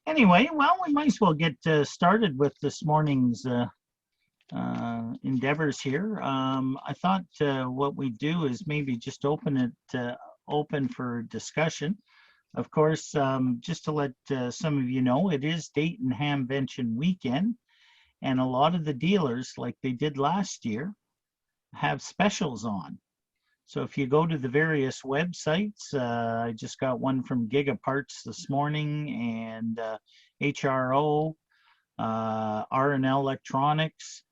Anyway, well, we might as well get started with this morning's endeavors here. I thought what we do is maybe just open it open for discussion. Of course, just to let some of you know, it is Dayton Hamvention weekend, and a lot of the dealers, like they did last year, have specials on. So if you go to the various websites, I just got one from Gigaparts this morning, and HRO, R&L Electronics,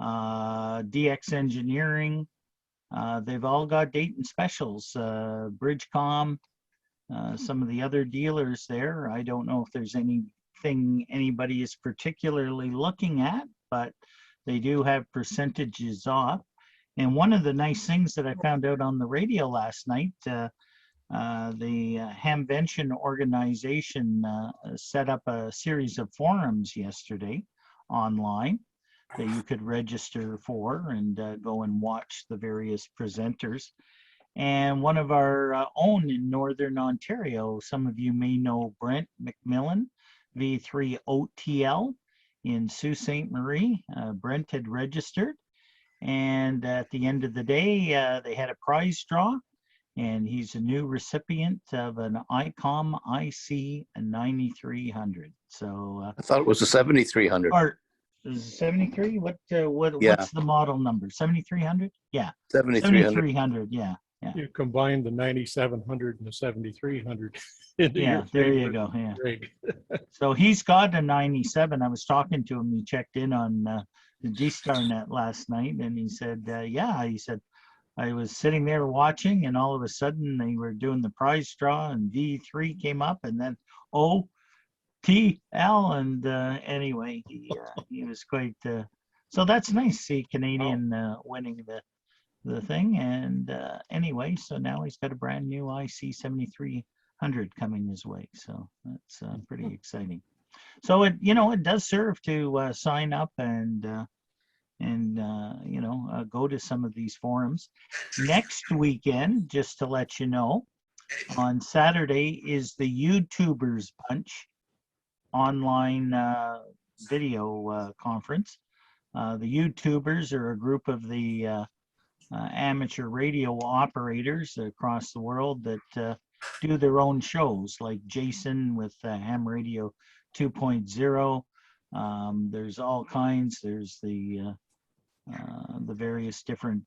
DX Engineering. They've all got Dayton specials. Bridgecom, some of the other dealers there. I don't know if there's anything anybody is particularly looking at, but they do have percentages off. And one of the nice things that I found out on the radio last night, the Hamvention organization set up a series of forums yesterday online that you could register for and go and watch the various presenters. And one of our own in Northern Ontario, some of you may know Brent McMillan, V3OTL in Sault Ste. Marie. Brent had registered. And at the end of the day, they had a prize draw, and he's a new recipient of an ICOM IC 9300. So I thought it was a 7300. Or is it 73? Yeah. What's the model number? 7300? Yeah. 7300. Yeah. Yeah. You combine the 9700 and the 7300 into Yeah, your there you favorite go. Yeah. rig. So he's got a 97. I was talking to him. He checked in on the GStarNet last night, and he said, yeah, he said, I was sitting there watching, and all of a sudden they were doing the prize draw, and V3 came up, and then OTL, and anyway, he was quite. So that's nice. See Canadian winning the thing, and anyway, so now he's got a brand new IC 7300 coming his way. So that's pretty exciting. So it does serve to sign up and go to some of these forums. Next weekend, just to let you know, on Saturday is the YouTubers Bunch online video conference. The YouTubers are a group of the amateur radio operators across the world that do their own shows, like Jason with Ham Radio 2.0. There's all kinds. There's the various different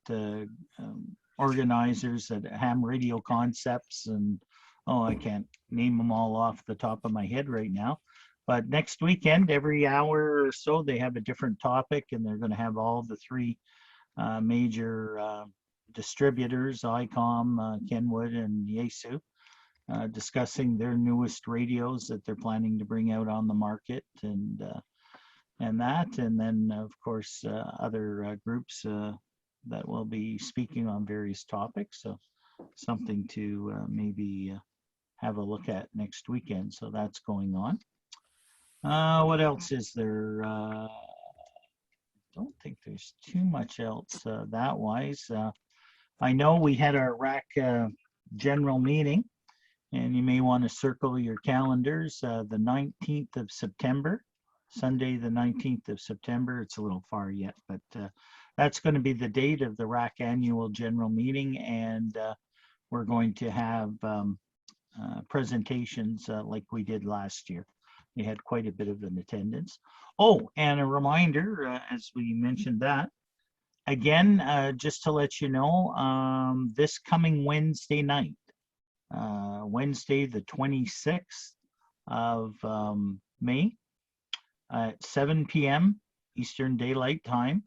organizers at Ham Radio Concepts, and I can't name them all off the top of my head right now. But next weekend, every hour or so, they have a different topic, and they're going to have all the three major distributors, ICOM, Kenwood, and Yaesu, discussing their newest radios that they're planning to bring out on the market, and then of course other groups that will be speaking on various topics. So something to maybe have a look at next weekend. So that's going on. What else is there? Don't think there's too much else that wise. I know we had our RAC general meeting, and you may want to circle your calendars, the 19th of September, Sunday the 19th of September. It's a little far yet, but that's going to be the date of the RAC annual general meeting, and we're going to have presentations like we did last year. We had quite a bit of an attendance. Oh, and a reminder, as we mentioned that, again, just to let you know, this coming Wednesday night, Wednesday the 26th of May, at 7 p.m. Eastern Daylight Time,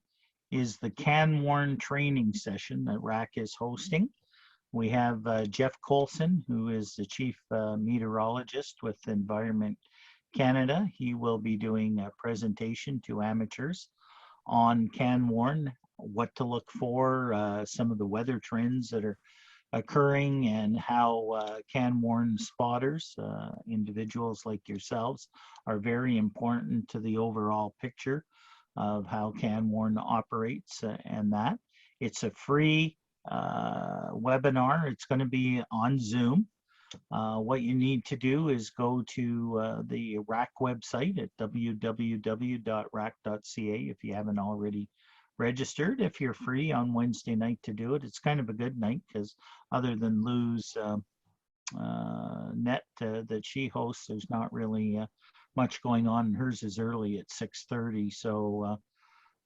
is the CanWarn training session that RAC is hosting. We have Jeff Colson, who is the chief meteorologist with Environment Canada. He will be doing a presentation to amateurs on CanWarn, what to look for, some of the weather trends that are occurring, and how CanWarn spotters, individuals like yourselves, are very important to the overall picture of how CanWarn operates, and that. It's a free webinar. It's going to be on Zoom. What you need to do is go to the RAC website at www.rac.ca if you haven't already registered. If you're free on Wednesday night to do it, it's kind of a good night because other than Lou's net that she hosts, there's not really much going on. And hers is early at 6:30, so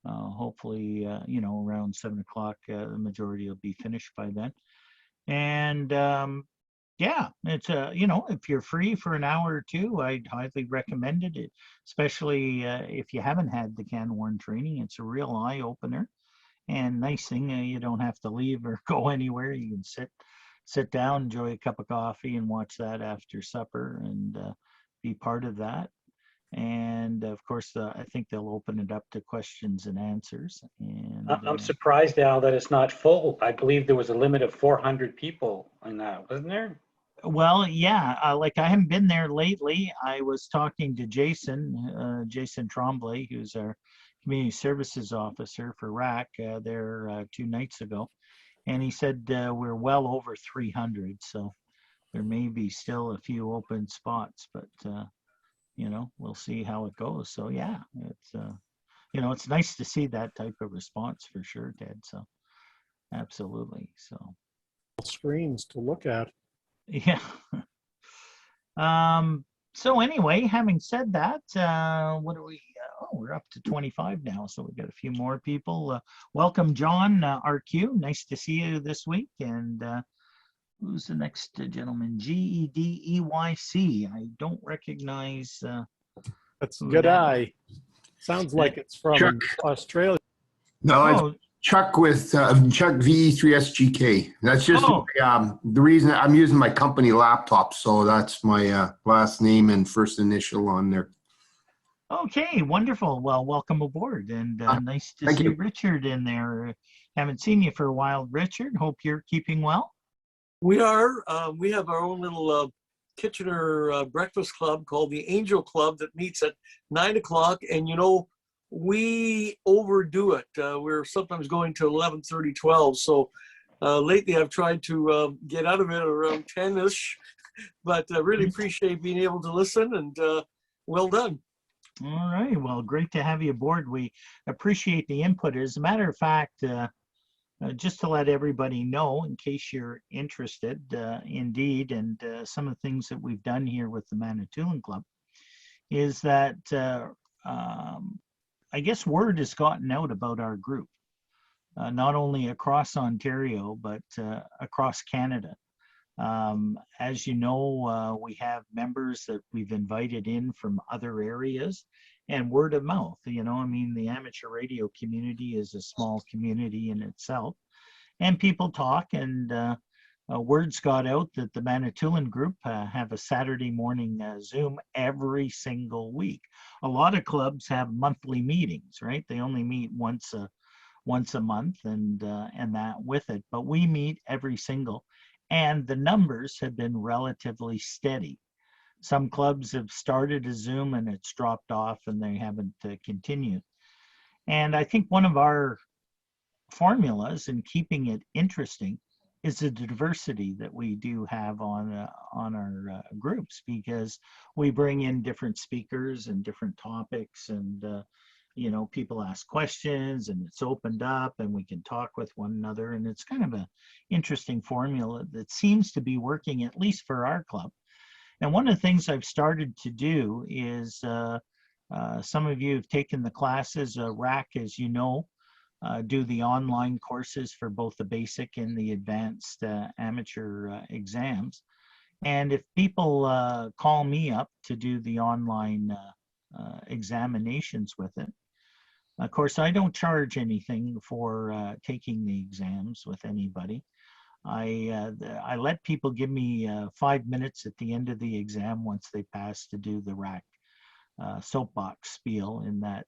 hopefully, around 7 o'clock, the majority will be finished by then. And yeah, it's if you're free for an hour or two, I'd highly recommend it, especially if you haven't had the CanWarn training. It's a real eye opener, and nice thing, you don't have to leave or go anywhere. You can sit down, enjoy a cup of coffee, and watch that after supper, and be part of that. And of course, I think they'll open it up to questions and answers. And I'm surprised, Al, that it's not full. I believe there was a limit of 400 people in that, wasn't there? well, yeah, like I haven't been there lately. I was talking to Jason Tremblay, who's our community services officer for RAC there 2 nights ago. And he said we're well over 300. So there may be still a few open spots, but we'll see how it goes. So yeah, it's nice to see that type of response for sure, Ted. So absolutely. So Screens to look at. yeah. So anyway, having said that, what are we? We're up to 25 now, so we've got a few more people. Welcome, John RQ. Nice to see you this week. And who's the next gentleman? GEDEYC. I don't recognize. That's good eye. Sounds like it's from Chuck. Australia. No, it's Oh, Chuck with Chuck VE3SGK. That's just Oh. the reason I'm using my company laptop, so that's my last name and first initial on there. okay, wonderful. Well, welcome aboard, and nice to thank see you. Richard in there. Haven't seen you for a while, Richard. Hope you're keeping well. We are. We have our own little Kitchener breakfast club called the Angel Club that meets at 9 o'clock. And, we overdo it. We're sometimes going to 11:30, 12. So lately I've tried to get out of it around 10-ish. But I really appreciate being able to listen, and well done. All right. Well, great to have you aboard. We appreciate the input. As a matter of fact, just to let everybody know, in case you're interested, indeed, and some of the things that we've done here with the Manitoulin Club is that I guess word has gotten out about our group, not only across Ontario, but across Canada. As you know, we have members that we've invited in from other areas, and word of mouth. The amateur radio community is a small community in itself, and people talk, and words got out that the Manitoulin group have a Saturday morning Zoom every single week. A lot of clubs have monthly meetings, right? They only meet once a month, and that with it. But we meet every single, and the numbers have been relatively steady. Some clubs have started a Zoom and it's dropped off, and they haven't continued. And I think one of our formulas in keeping it interesting is the diversity that we do have on our groups, because we bring in different speakers and different topics, and people ask questions, and it's opened up, and we can talk with one another, and it's kind of an interesting formula that seems to be working, at least for our club. And one of the things I've started to do is some of you have taken the classes. RAC, as you know, do the online courses for both the basic and the advanced amateur exams. And if people call me up to do the online examinations with it, of course, I don't charge anything for taking the exams with anybody. I let people give me 5 minutes at the end of the exam once they pass to do the RAC soapbox spiel, in that,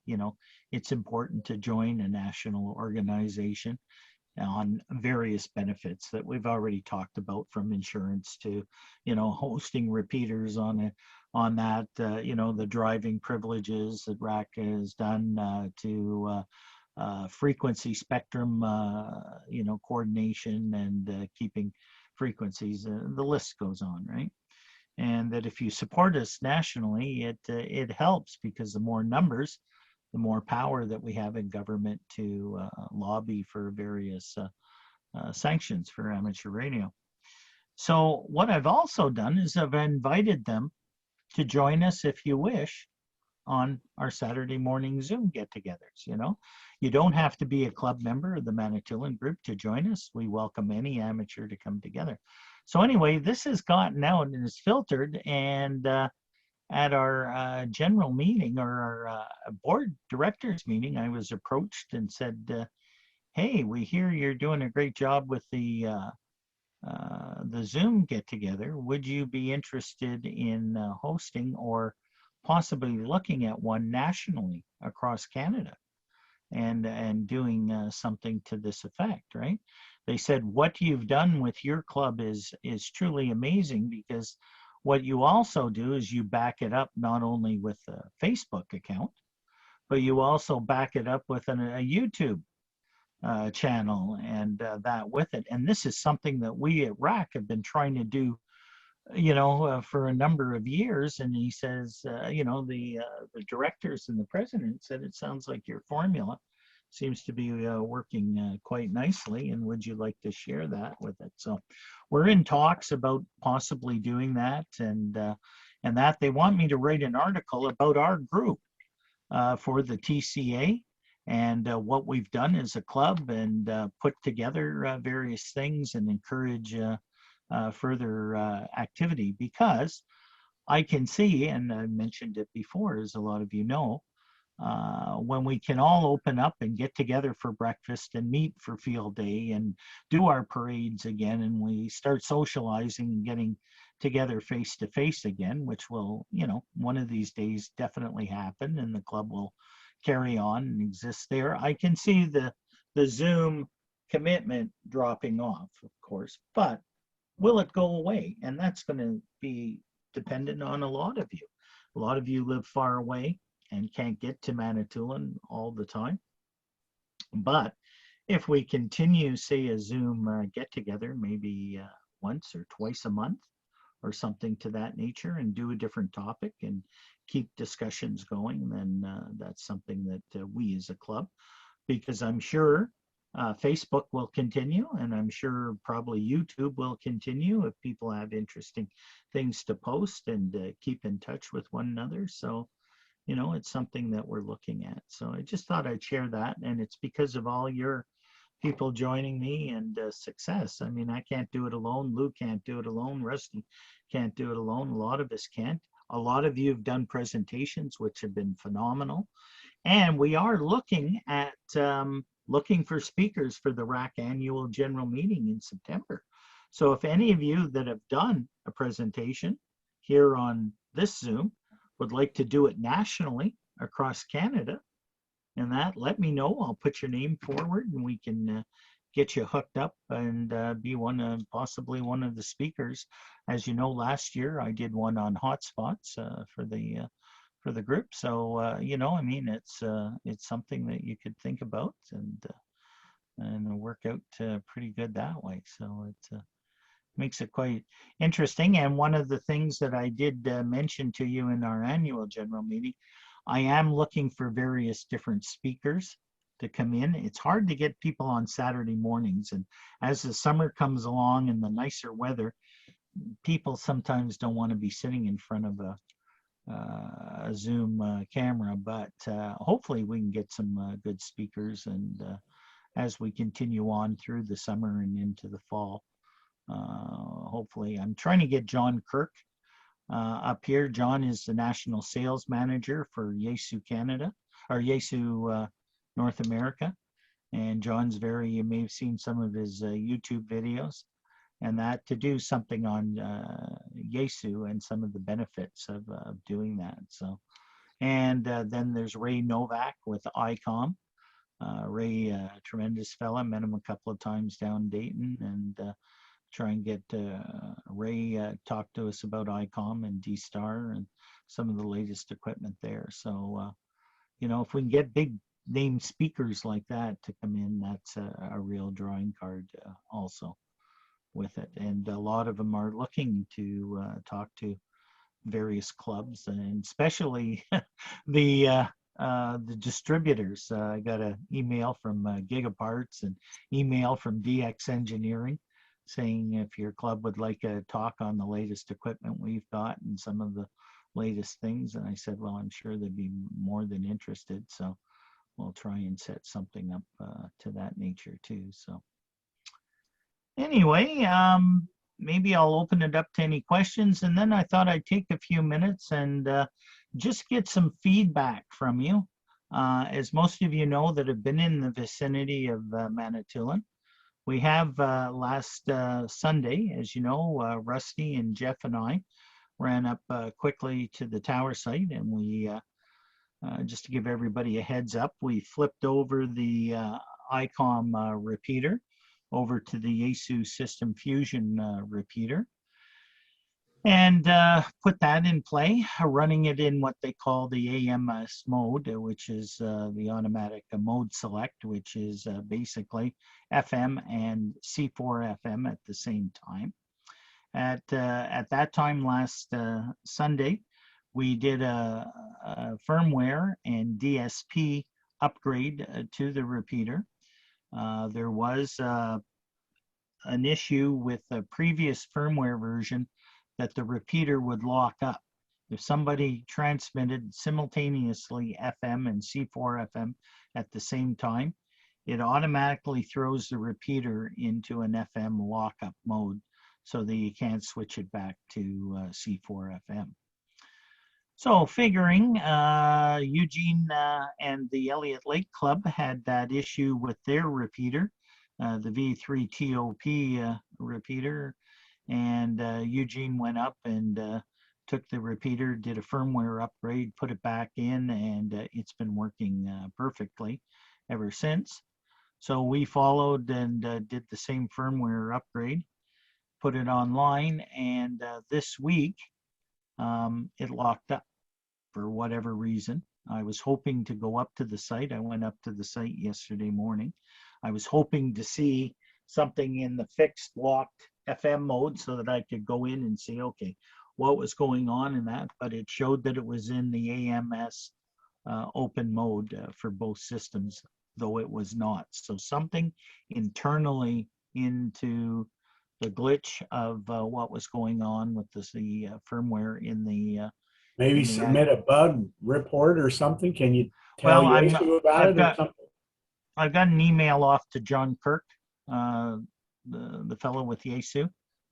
it's important to join a national organization on various benefits that we've already talked about, from insurance to, hosting repeaters on that, the driving privileges that RAC has done to frequency spectrum, coordination, and keeping frequencies. The list goes on, right? And that if you support us nationally, it helps, because the more numbers, the more power that we have in government to lobby for various sanctions for amateur radio. So what I've also done is I've invited them to join us, if you wish, on our Saturday morning Zoom get-togethers. You don't have to be a club member of the Manitoulin group to join us. We welcome any amateur to come together. So anyway, this has gotten out and is filtered, and at our general meeting, or our board directors meeting, I was approached and said, hey, we hear you're doing a great job with the Zoom get-together. Would you be interested in hosting or possibly looking at one nationally across Canada, and doing something to this effect, right? They said, what you've done with your club is truly amazing, because what you also do is you back it up not only with a Facebook account, but you also back it up with a YouTube channel, and that with it. And this is something that we at RAC have been trying to do, for a number of years. And he says, the directors and the president said, it sounds like your formula seems to be working quite nicely, and would you like to share that with it? So we're in talks about possibly doing that, and that they want me to write an article about our group for the TCA, and what we've done as a club, and put together various things, and encourage further activity, because I can see, and I mentioned it before, as a lot of you know, when we can all open up and get together for breakfast and meet for field day and do our parades again, and we start socializing and getting together face to face again, which will, one of these days definitely happen, and the club will carry on and exist there. I can see the Zoom commitment dropping off, of course, but will it go away? And that's going to be dependent on a lot of you. A lot of you live far away and can't get to Manitoulin all the time. But if we continue, say, a Zoom get together, maybe once or twice a month or something to that nature, and do a different topic and keep discussions going, then that's something that we as a club, because I'm sure Facebook will continue, and I'm sure probably YouTube will continue if people have interesting things to post, and keep in touch with one another. So it's something that we're looking at. So I just thought I'd share that. And it's because of all your people joining me, and success. I mean, I can't do it alone. Lou can't do it alone. Rusty can't do it alone. A lot of us can't. A lot of you have done presentations, which have been phenomenal. And we are looking at looking for speakers for the RAC annual general meeting in September. So if any of you that have done a presentation here on this Zoom would like to do it nationally across Canada, and that, let me know. I'll put your name forward, and we can get you hooked up and be possibly one of the speakers. As you know, last year I did one on hotspots for the group. So I mean, it's something that you could think about, and work out pretty good that way. So it makes it quite interesting. And one of the things that I did mention to you in our annual general meeting, I am looking for various different speakers to come in. It's hard to get people on Saturday mornings, and as the summer comes along and the nicer weather, people sometimes don't want to be sitting in front of a Zoom camera, but hopefully we can get some good speakers, and as we continue on through the summer and into the fall. Hopefully, I'm trying to get John Kirk up here. John is the national sales manager for Yaesu Canada, or Yaesu North America. And John's you may have seen some of his YouTube videos, and that to do something on Yaesu and some of the benefits of doing that. So, and then there's Ray Novak with ICOM. Ray, tremendous fella, met him a couple of times down Dayton, and try and get Ray talk to us about ICOM and D-Star and some of the latest equipment there. So, if we can get big name speakers like that to come in, that's a real drawing card also. with it. And a lot of them are looking to talk to various clubs, and especially the distributors. I got an email from Gigaparts and email from DX Engineering saying if your club would like a talk on the latest equipment we've got and some of the latest things. And I said, well, I'm sure they'd be more than interested. So we'll try and set something up to that nature too. So anyway, maybe I'll open it up to any questions. And then I thought I'd take a few minutes and just get some feedback from you. As most of you know that have been in the vicinity of Manitoulin. We have last Sunday, as you know, Rusty and Jeff and I ran up quickly to the tower site, and we, just to give everybody a heads up, we flipped over the ICOM repeater over to the Yaesu System Fusion repeater and put that in play, running it in what they call the AMS mode, which is the automatic mode select, which is basically FM and C4 FM at the same time. At that time last Sunday, we did a firmware and DSP upgrade to the repeater. There was an issue with the previous firmware version that the repeater would lock up. If somebody transmitted simultaneously FM and C4 FM at the same time, it automatically throws the repeater into an FM lockup mode so that you can't switch it back to C4 FM. So figuring Eugene and the Elliott Lake Club had that issue with their repeater, the V3 TOP repeater, and Eugene went up and took the repeater, did a firmware upgrade, put it back in, and it's been working perfectly ever since. So we followed and did the same firmware upgrade, put it online, and this week it locked up for whatever reason. I was hoping to go up to the site. I went up to the site yesterday morning. I was hoping to see something in the fixed locked FM mode so that I could go in and see, okay, what was going on in that, but it showed that it was in the AMS open mode for both systems, though it was not. So something internally into the glitch of what was going on with the firmware in the Maybe in the submit a bug report or something. Can you tell Well, Yaesu about it or something? I got an email off to John Kirk, the fellow with Yaesu,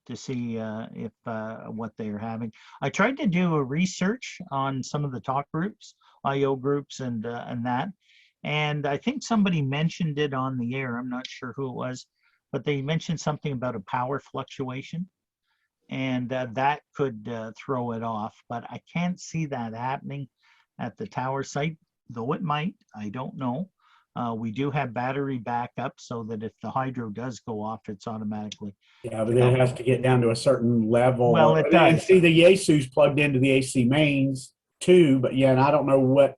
to see if what they're having. I tried to do a research on some of the talk groups, IO groups, and that, and I think somebody mentioned it on the air. I'm not sure who it was, but they mentioned something about a power fluctuation, and that could throw it off. But I can't see that happening at the tower site, though it might. I don't know. We do have battery backup so that if the hydro does go off, it's automatically. Yeah, but it has to get down to a certain level. Well, it And does. see, the Yaesu's plugged into the AC mains too, but yeah, and I don't know where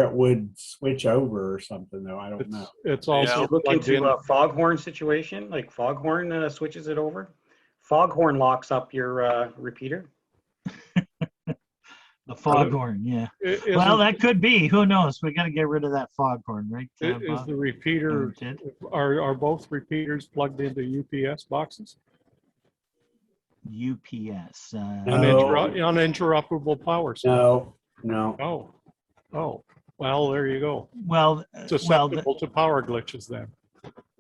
it would switch over or something though. I don't know. It's Yeah. also Look plugged into in. a Foghorn situation, like Foghorn switches it over. Foghorn locks up your repeater. The foghorn, yeah. Isn't- Well, that could be. Who knows? We got to get rid of that foghorn, right? Is Bob? the repeater, Oh, Ted? are both repeaters plugged into UPS boxes? UPS. Uninterruptible power supply. No. Oh, well, there you go. Well, Susceptible to power glitches then.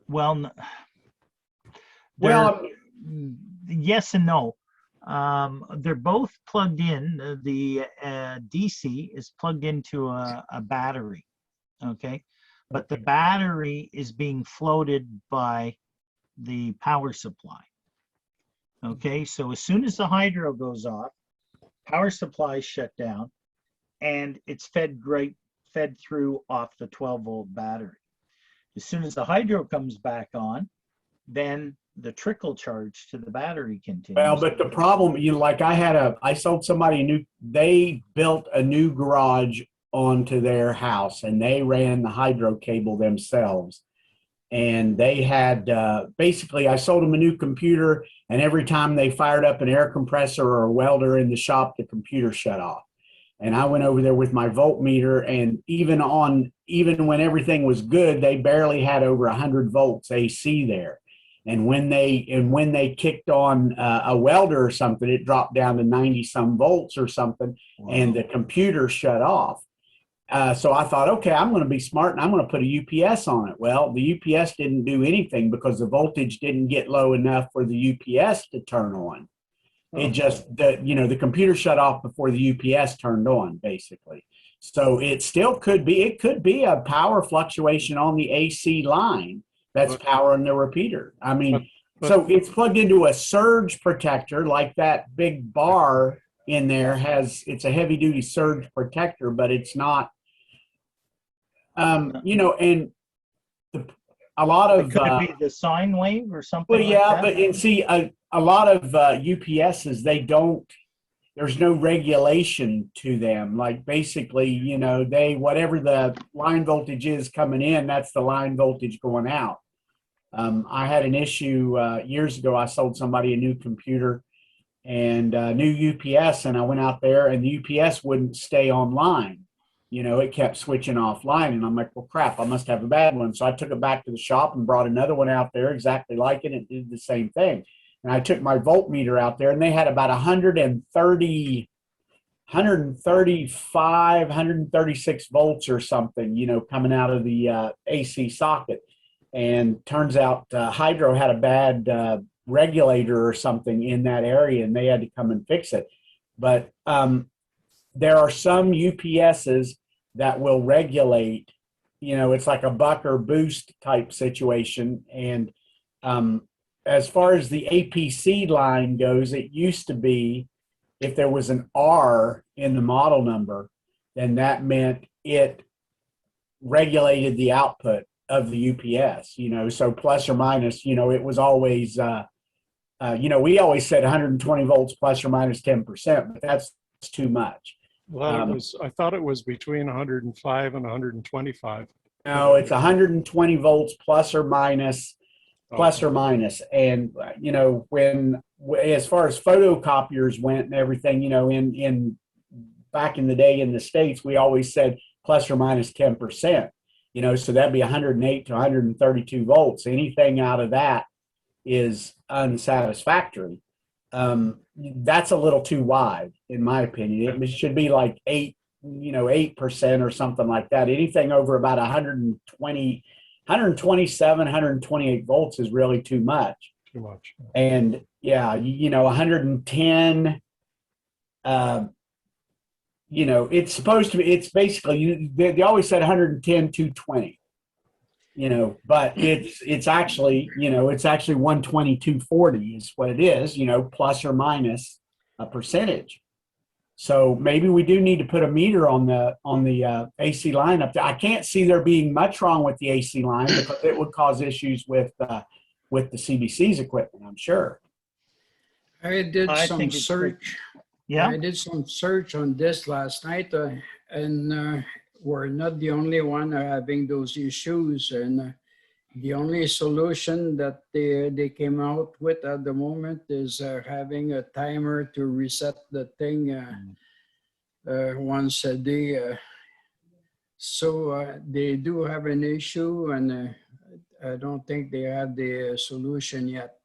well, Well, yes and no. They're both plugged in. The DC is plugged into a battery, okay? But the battery is being floated by the power supply. Okay, so as soon as the hydro goes off, power supply is shut down and it's fed through off the 12-volt battery. As soon as the hydro comes back on, then the trickle charge to the battery continues. well, but the problem, I sold somebody they built a new garage onto their house and they ran the hydro cable themselves. And they had basically, I sold them a new computer, and every time they fired up an air compressor or a welder in the shop, the computer shut off. And I went over there with my voltmeter, and even when everything was good, they barely had over 100 volts AC there. And when they kicked on a welder or something, it dropped down to 90 some volts or something, and the computer shut off. So I thought, okay, I'm going to be smart and I'm going to put a UPS on it. Well, the UPS didn't do anything because the voltage didn't get low enough for the UPS to turn on. It just, the computer shut off before the UPS turned on, basically. So it could be a power fluctuation on the AC line that's powering the repeater. I mean, so it's plugged into a surge protector, like that big bar in there it's a heavy duty surge protector, but it's not, and a lot of, Could it be the sine wave or something? well, yeah, like that? but and see, a lot of UPSs, there's no regulation to them. Like basically, whatever the line voltage is coming in, that's the line voltage going out. I had an issue years ago. I sold somebody a new computer and a new UPS, and I went out there and the UPS wouldn't stay online. It kept switching offline, and I'm like, well, crap, I must have a bad one. So I took it back to the shop and brought another one out there exactly like it. It did the same thing. And I took my voltmeter out there, and they had about 135, 136 volts or something, coming out of the AC socket. And turns out Hydro had a bad regulator or something in that area, and they had to come and fix it. But there are some UPSs that will regulate, it's like a buck or boost type situation. And as far as the APC line goes, it used to be if there was an R in the model number, then that meant it regulated the output of the UPS, so plus or minus, it was always, we always said 120 volts plus or minus 10%, but that's too much. I thought it was between 105 and 125. No, it's 120 volts plus or minus. And, when, as far as photocopiers went and everything, in back in the day in the States, we always said plus or minus 10%, so that'd be 108 to 132 volts. Anything out of that is unsatisfactory. That's a little too wide, in my opinion. It should be like 8% or something like that. Anything over about 127, 128 volts is really too much. Too much. And yeah, 110, it's supposed to be, it's basically, they always said 110, 220, but it's actually, it's actually 120, 240 is what it is, plus or minus a percentage. So maybe we do need to put a meter on the AC line up there. I can't see there being much wrong with the AC line because it would cause issues with the CBC's equipment, I'm sure. I did I some think it's search. Yeah. I did some search on this last night, and we're not the only one having those issues. And the only solution that they came out with at the moment is having a timer to reset the thing once a day. So they do have an issue, and I don't think they have the solution yet.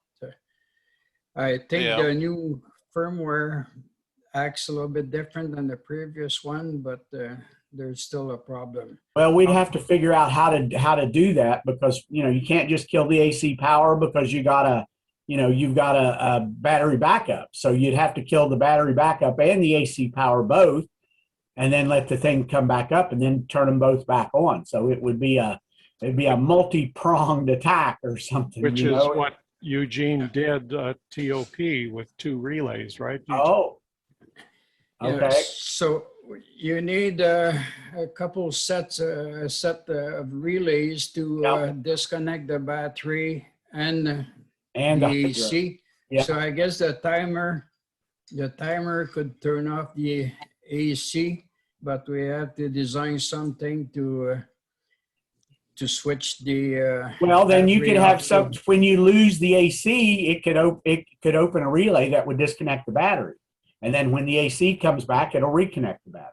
I think the new firmware acts a little bit different than the previous one, but there's still a problem. Well, we'd have to figure out how to do that because, you can't just kill the AC power because you've got a battery backup. So you'd have to kill the battery backup and the AC power both, and then let the thing come back up and then turn them both back on. So it'd be a multi-pronged attack or something. Which is what Eugene did TOP with 2 relays, right? Oh, okay. Yeah, so you need a couple sets, a set of relays to disconnect the battery and the AC. Yeah. So I guess the timer could turn off the AC, but we have to design something to to switch the. Well, then you battery could have off some, when you lose the AC, it could open a relay that would disconnect the battery. And then when the AC comes back, it'll reconnect the battery.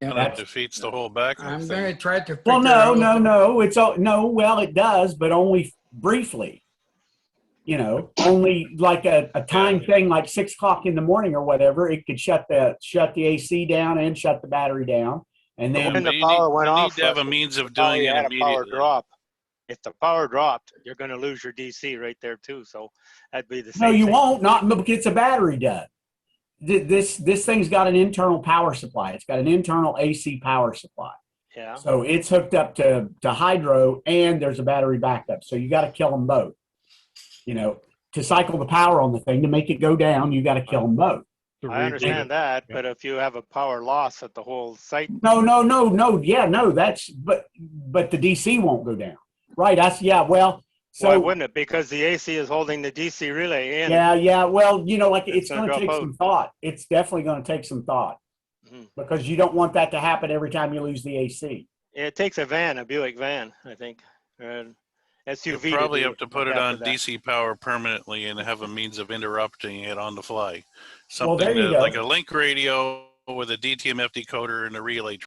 Yeah, And that defeats the whole backup I'm thing. gonna try to. Well, figure no, out- no. It's all, no, well, it does, but only briefly. You know, only like a time thing, like 6 o'clock in the morning or whatever. It could shut the AC down and shut the battery down, and then When But the you power need- went you off, need to have a Russ, means of probably doing it had a power immediately. drop. If the power dropped, you're going to lose your DC right there too. So that'd be the same. no, you thing. won't. Not because it's a battery done. This thing's got an internal power supply. It's got an internal AC power supply. Yeah. So it's hooked up to hydro, and there's a battery backup. So you got to kill them both. You know, to cycle the power on the thing, to make it go down, you got to kill them both. To I reboot understand it. that, Yeah. but if you have a power loss at the whole site, No. Yeah, no. That's but the DC won't go down. Right. Well. So why wouldn't it? Because the AC is holding the DC relay in. yeah. Well, you know, like It's it's gonna going to drop take out. some thought. It's definitely going to take some thought Mhm. because you don't want that to happen every time you lose the AC. It takes a van, a Buick van, I think. And You SUV. probably do have to put it after on that. DC power permanently and have a means of interrupting it on the fly. Well, Something there you that, go. like a link radio with a DTMF decoder and a relay.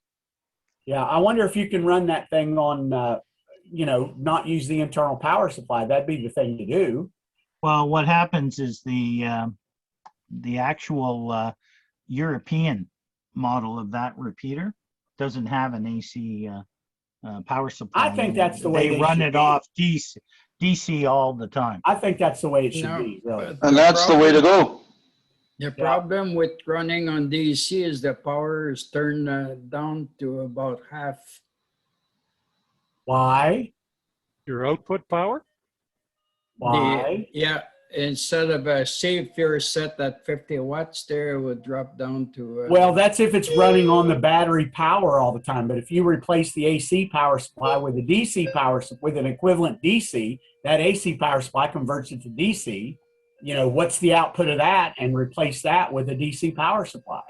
Yeah, I wonder if you can run that thing on, not use the internal power supply. That'd be the thing to do. Well, what happens is the actual European model of that repeater doesn't have an AC power supply. I think that's the way they they run should it be. off DC all the time. I think that's the way it should No, be, really. but And that's the way to go. The problem with running on DC is the power is turned down to about half. Why? Your output power? Why? Yeah, instead of say if you're set at 50 watts there, it would drop down to. Well, that's if it's running on the battery power all the time. But if you replace the AC power supply with a DC power with an equivalent DC, that AC power supply converts it to DC. You know, what's the output of that, and replace that with a DC power supply.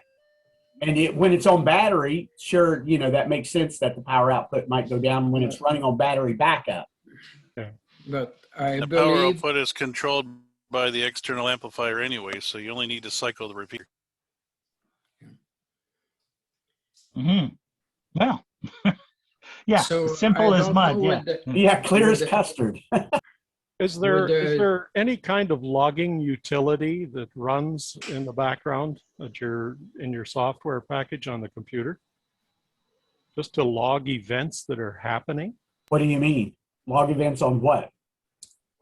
And when it's on battery, sure, that makes sense that the power output might go down when it's running on battery backup. But I The power believe output is controlled by the external amplifier anyway, so you only need to cycle the repeater. Well, yeah, so. simple I as don't mud. know Yeah. with the- Yeah, clear as With the- custard. Is there Would, is there any kind of logging utility that runs in the background in your software package on the computer? Just to log events that are happening What do you mean? Log events on what?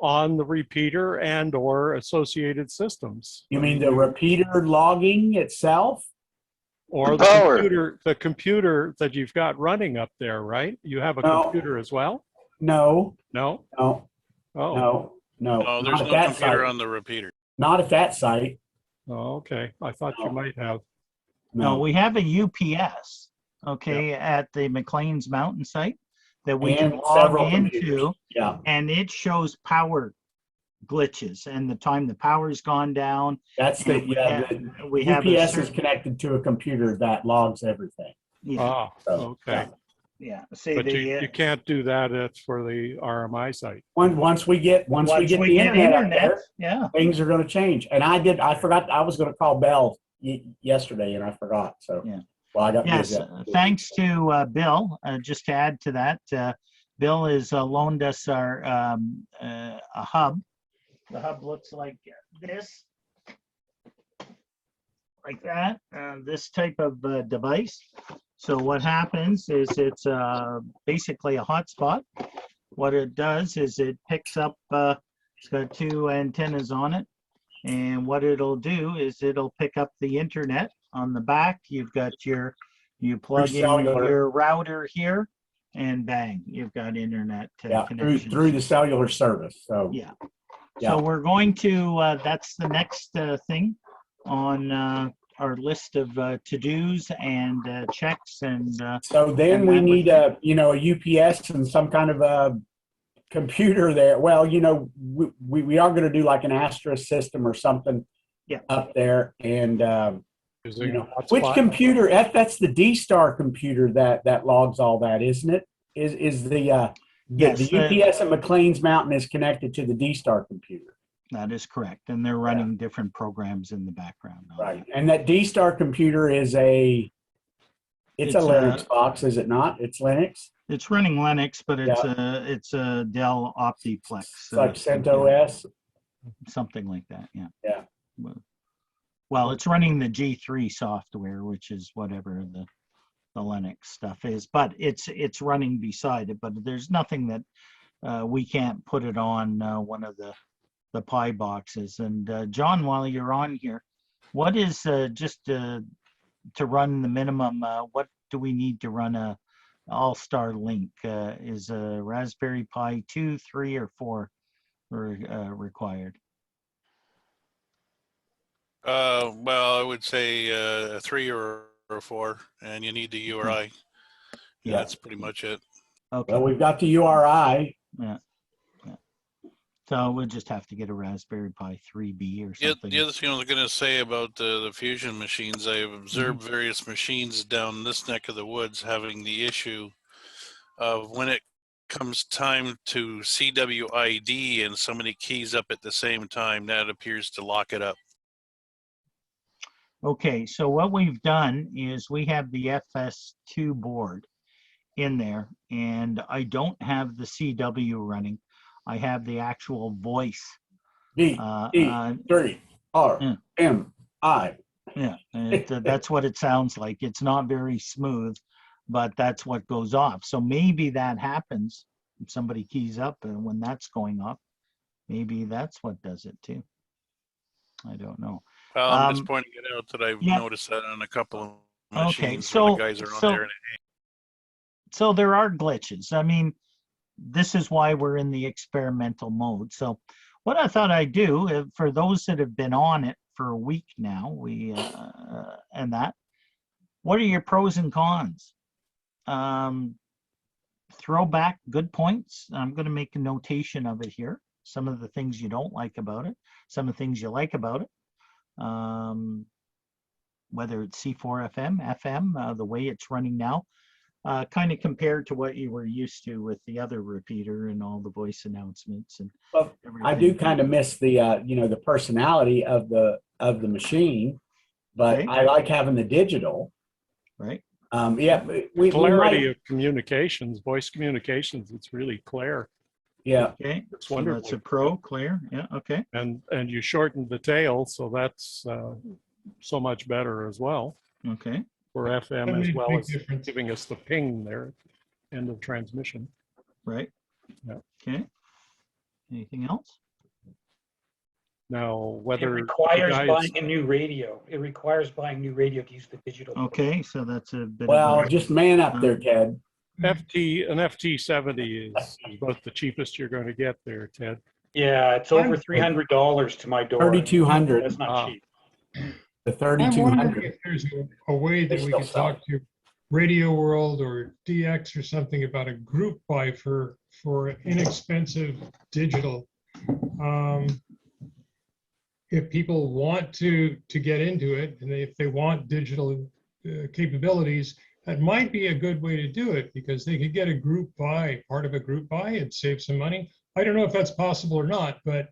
on the repeater and or associated systems? You mean the repeater logging itself? Or The power. the computer that you've got running up there, right? You have a No. computer as well? No, No? no, Oh, no, no. No, there's Not at no that computer site. on the repeater. Not at that site. oh, okay. I thought you No. might have. No, we have a UPS, okay, at the McLean's Mountain site that we can And log several computers. into, Yeah, and it shows power glitches and the time the power's gone down. that's the, And yeah, we the have a UPS is certain- connected to a computer that logs everything. Yeah, Ah, So, okay. yeah. See, But the, you can't do that for the RMI site. Once we get once the internet, up there, yeah. things are going to change. And I forgot, I was going to call Bell yesterday and I forgot. So, Yeah. well, I got Yes, busy. thanks to Bill. Just to add to that, Bill has loaned us our a hub. The hub looks like this, like that. This type of device. So what happens is it's basically a hotspot. What it does is it picks up. It's got two antennas on it, and what it'll do is it'll pick up the internet. On the back, you plug in cellular. your router here, and bang, you've got internet Yeah, connection. through the cellular service. So, Yeah. Yeah. So we're going to, that's the next thing on our list of to-dos and checks and so then And we that would- need a UPS and some kind of a computer there. Well, we are going to do like an Astra system or something Yeah. up there. And, Using a which hotspot. computer, that's the D-Star computer that logs all that, isn't it? Is the Yeah, the Yes, UPS at McLean's Mountain is connected to the D-Star computer. that is correct. And they're running different programs in the background. on Right. that. And that D-Star computer is it's a It's Linux box, is it not? It's Linux? It's running Linux, but Yeah. it's a Dell Optiplex. It's like computer. CentOS. Something like that, yeah. Yeah. Well, it's running the G3 software, which is whatever the Linux stuff is, but it's running beside it. But there's nothing that we can't put it on one of the Pi boxes. And John, while you're on here, what is just to run the minimum? What do we need to run a All-Star Link? Is a Raspberry Pi 2, 3, or 4 required? Well, I would say a 3 or a 4, and you need the URI. Yeah. That's pretty much it. Okay. Well, we've got the URI. Yeah. So we'll just have to get a Raspberry Pi 3B or something. The other thing I was going to say about the Fusion machines, I've observed various machines down this neck of the woods having the issue of when it comes time to CWID and so many keys up at the same time, that appears to lock it up. Okay, so what we've done is we have the FS2 board in there, and I don't have the CW running. I have the actual voice. D, E, 3, R, yeah. M, I. Yeah, and that's what it sounds like. It's not very smooth, but that's what goes off. So maybe that happens. If somebody keys up and when that's going off, maybe that's what does it too. I don't know. Well, I'm just pointing it out that I've yeah. noticed that on a couple of machines Okay, where so the guys are on there. So there are glitches. I mean, this is why we're in the experimental mode. So what I thought I'd do, for those that have been on it for a week now, and that, what are your pros and cons? Throw back good points. I'm going to make a notation of it here. Some of the things you don't like about it, some of the things you like about it. Whether it's C4 FM, FM, the way it's running now, kind of compared to what you were used to with the other repeater and all the voice announcements and everything. I do kind of miss the the personality of the machine, but Okay. I like having the digital. Right. Yeah, Clarity of communications, voice communications, it's really clear. Yeah. Okay. It's So wonderful. that's a pro, clear. Yeah. Okay. And you shortened the tail, so that's so much better as well Okay. for That FM made as a well big as difference. giving us the ping there at the end of transmission. Right. Yeah. Okay. Anything else? Now, It whether requires the guys, buying a new radio. It requires buying new radio to use the digital. Okay. So that's a bit Well, of a, just man up there, Ted. an FT70 is about the cheapest you're going to get there, Ted. Yeah, it's over $300 to my door. 3,200. That's not Ah. cheap. The I'm wondering 3,200. if there's a way that They we still could sell talk to Radio World or DX or something about a group buy for inexpensive digital. If people want to get into it and if they want digital capabilities, that might be a good way to do it because they could get a group buy, part of a group buy and save some money. I don't know if that's possible or not, but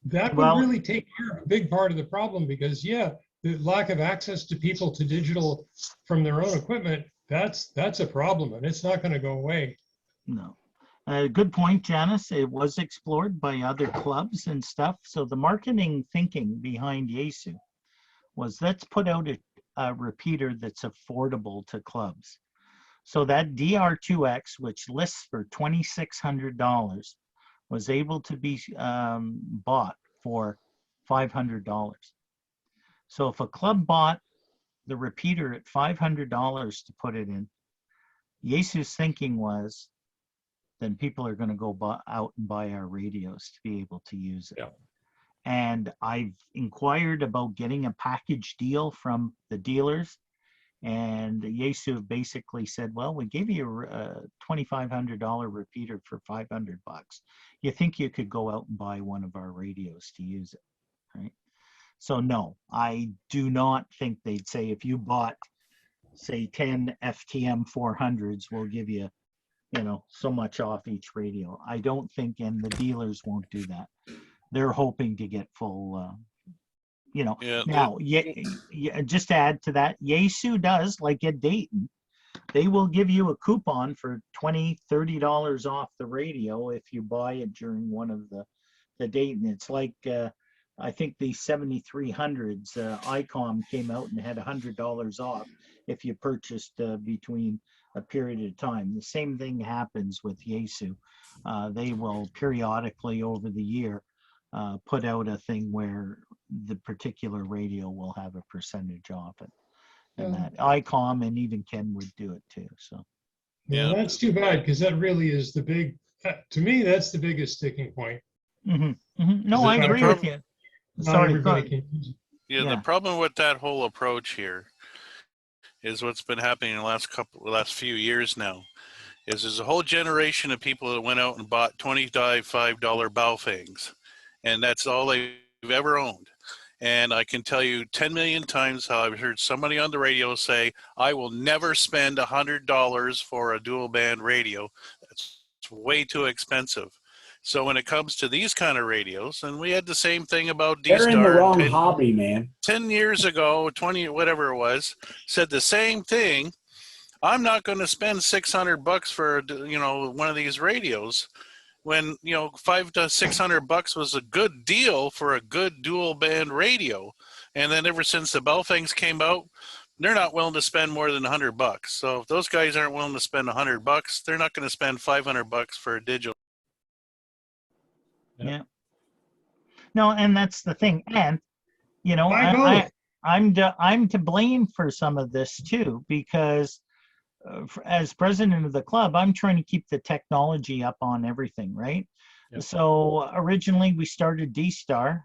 that would Well- really take care of a big part of the problem because, yeah, the lack of access to people to digital from their own equipment, that's a problem and it's not going to go away. no. Good point, Janice. It was explored by other clubs and stuff. So the marketing thinking behind Yaesu was let's put out a repeater that's affordable to clubs. So that DR2X, which lists for $2,600, was able to be bought for $500. So if a club bought the repeater at $500 to put it in, Yaesu's thinking was, then people are going to go out and buy our radios to be able to use it. Yeah. And I've inquired about getting a package deal from the dealers, and Yaesu basically said, well, we gave you a $2,500 repeater for $500. You think you could go out and buy one of our radios to use it, right? So no, I do not think they'd say if you bought, say, 10 FTM 400s, we'll give you you know, so much off each radio. I don't think, and the dealers won't do that. They're hoping to get full, you know. Yeah, Now, yeah, just to add to that, Yaesu does, like at Dayton, they will give you a coupon for $20, $30 off the radio if you buy it during one of the Dayton. It's like, I think the 7300s, ICOM came out and had $100 off if you purchased between a period of time. The same thing happens with Yaesu. They will periodically over the year put out a thing where the particular radio will have a percentage off it. And that ICOM and even Ken would do it too. So Yeah, that's too bad because that really is the big, to me, that's the biggest sticking point. no, Is I it agree not- with you. Not Sorry, everybody go- can use it. Yeah, Yeah. the problem with that whole approach here is what's been happening in the last few years now is there's a whole generation of people that went out and bought $25 Baofangs, and that's all they've ever owned. And I can tell you 10 million times how I've heard somebody on the radio say, I will never spend $100 for a dual band radio. It's way too expensive. So when it comes to these kind of radios, and we had the same thing about They're in the D-Star wrong hobby, man. 10 years ago, 20, whatever it was, said the same thing. I'm not going to spend $600 for, you know, one of these radios when, you know, $500 to $600 was a good deal for a good dual band radio. And then ever since the Baofangs came out, they're not willing to spend more than $100. So if those guys aren't willing to spend $100, they're not going to spend $500 for a digital. Yeah. No, and that's the thing. And, you know, Why both? I'm to blame for some of this too, because as president of the club, I'm trying to keep the technology up on everything, right? Yep. So originally we started D-Star.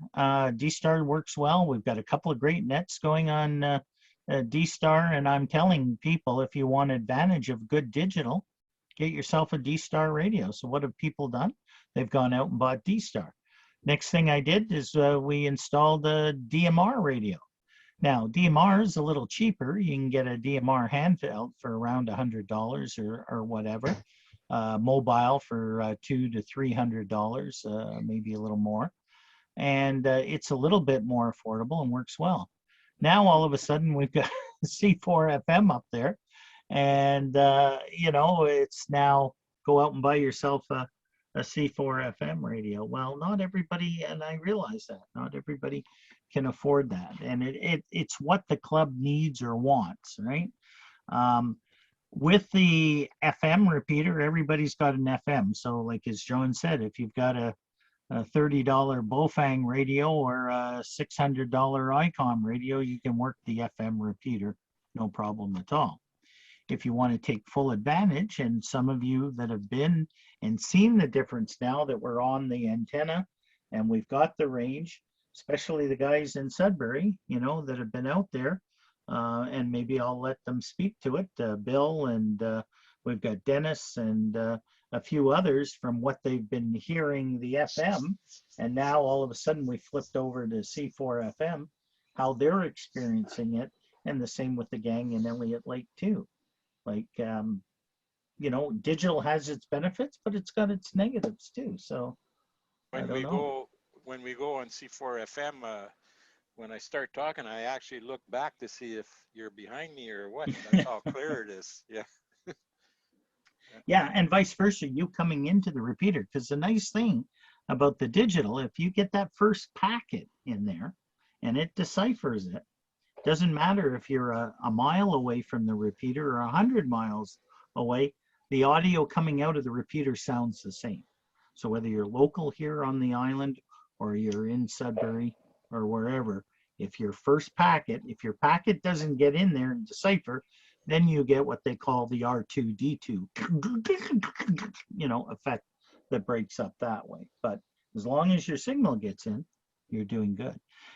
D-Star works well. We've got a couple of great nets going on D-Star, and I'm telling people, if you want advantage of good digital, get yourself a D-Star radio. So what have people done? They've gone out and bought D-Star. Next thing I did is we installed a DMR radio. Now, DMR is a little cheaper. You can get a DMR handheld for around $100 or whatever. Mobile for $200 to $300, maybe a little more. And it's a little bit more affordable and works well. Now, all of a sudden, we've got C4 FM up there. And, you know, it's now go out and buy yourself a C4 FM radio. Well, not everybody, and I realize that, not everybody can afford that. And it's what the club needs or wants, right? With the FM repeater, everybody's got an FM. So like as John said, if you've got a $30 Baofeng radio or a $600 ICOM radio, you can work the FM repeater, no problem at all. If you want to take full advantage, and some of you that have been and seen the difference now that we're on the antenna and we've got the range, especially the guys in Sudbury, you know, that have been out there, and maybe I'll let them speak to it, Bill, and we've got Dennis and a few others from what they've been hearing the FM, and now all of a sudden we flipped over to C4 FM, how they're experiencing it, and the same with the gang in Elliott Lake too. Like, you know, digital has its benefits, but it's got its negatives too. So when we go on C4 FM, when I start talking, I actually look back to see if you're behind me or what. That's how clear it is. Yeah. Yeah, and vice versa, you coming into the repeater, because the nice thing about the digital, if you get that first packet in there and it deciphers it, doesn't matter if you're a mile away from the repeater or 100 miles away, the audio coming out of the repeater sounds the same. So whether you're local here on the island or you're in Sudbury or wherever, if your packet doesn't get in there and decipher, then you get what they call the R2D2, you know, effect that breaks up that way. But as long as your signal gets in, you're doing good.